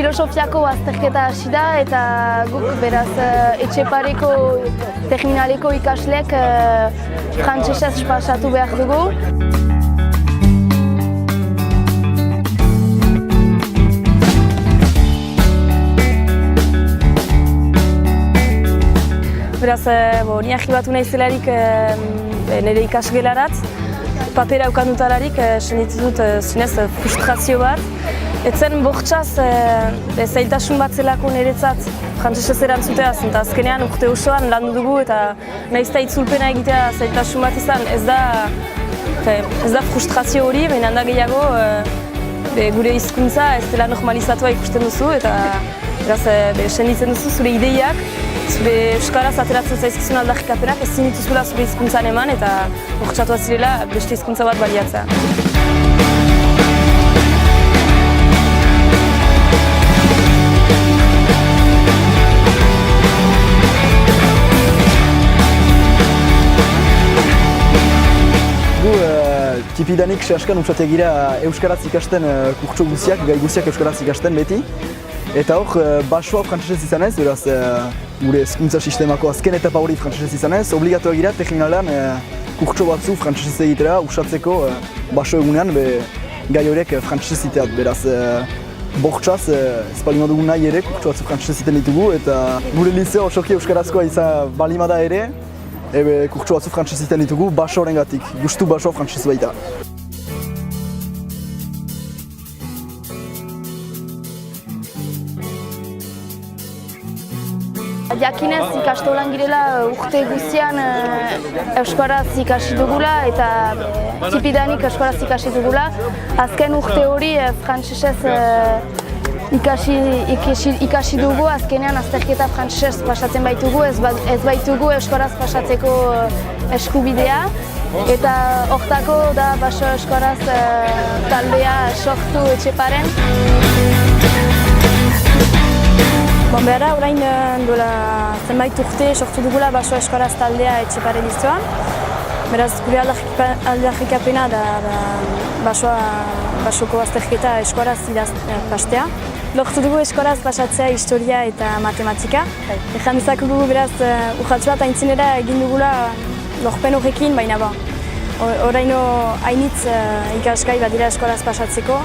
filosofiako azterketa hasi da eta guk beraz Etxepareko terminaleko ikasleek frantsesez pasatu behar dugu. Beraz, ni ahibatu naizelarik nire ikasgelarat, papera ukandutararik sentitu dut zinez frustrazio bat. Etzen bortxaz zailtasun bat zelako niretzat frantsesez erantzuteaz, eta azkenean urte osoan landu dugu eta nahiz itzulpena egitea zailtasun bat izan, ez da frustrazio hori, baina da gehiago gure hizkuntza ez dela normalizatua ikusten duzu eta beraz, senditzen duzu zure ideiak, zure euskaraz ateratzen zaizkizun aldarrikapenak ezin dituzula zure hizkuntzan eman eta bortxatua zirela beste hizkuntza bat baliatzea. Tipidanik sehaskan untsatek gira euskaraz ikasten kurtso guziak, gai guziak euskaraz ikasten beti. Eta hor, basoa frantsesez izanez, beraz gure hezkuntza sistemako azken etapa hori frantsesez izanez, obligatoa gira terminalan kurtso batzu frantsesez egitera, usatzeko baso egunean gai horiek frantsesez iteat. Beraz, bortxaz, ez bali modugu nahi ere kurtso batzu frantsesez iten ditugu eta gure liceo osoki euskarazkoa izan balimada ere, kurtso batzu frantsesez iten ditugu baso horrengatik, justu baso frantsesez baita. Jakinez ikastolan girela urte guztian euskaraz ikasi dugula eta tipidanik euskaraz ikasi dugula. Azken urte hori frantsesez ikasi dugu, azkenean azterketa frantsesez pasatzen baitugu, ez baitugu euskaraz pasatzeko eskubidea. Eta hortako da baso euskaraz taldea sortu Etxeparen. Behara, orain duela zenbait urte sortu dugula baso euskaraz taldea Etxepare lizoan. Beraz, gure aldarrikapena da basoko azterketa euskaraz pastea. Lortu dugu euskaraz pasatzea historia eta matematika. Ejan dezakugu beraz, urratxo bat aintzinera egin dugula lorpen horrekin, baina oraino hainitz ikasgai bat dira euskaraz pasatzeko.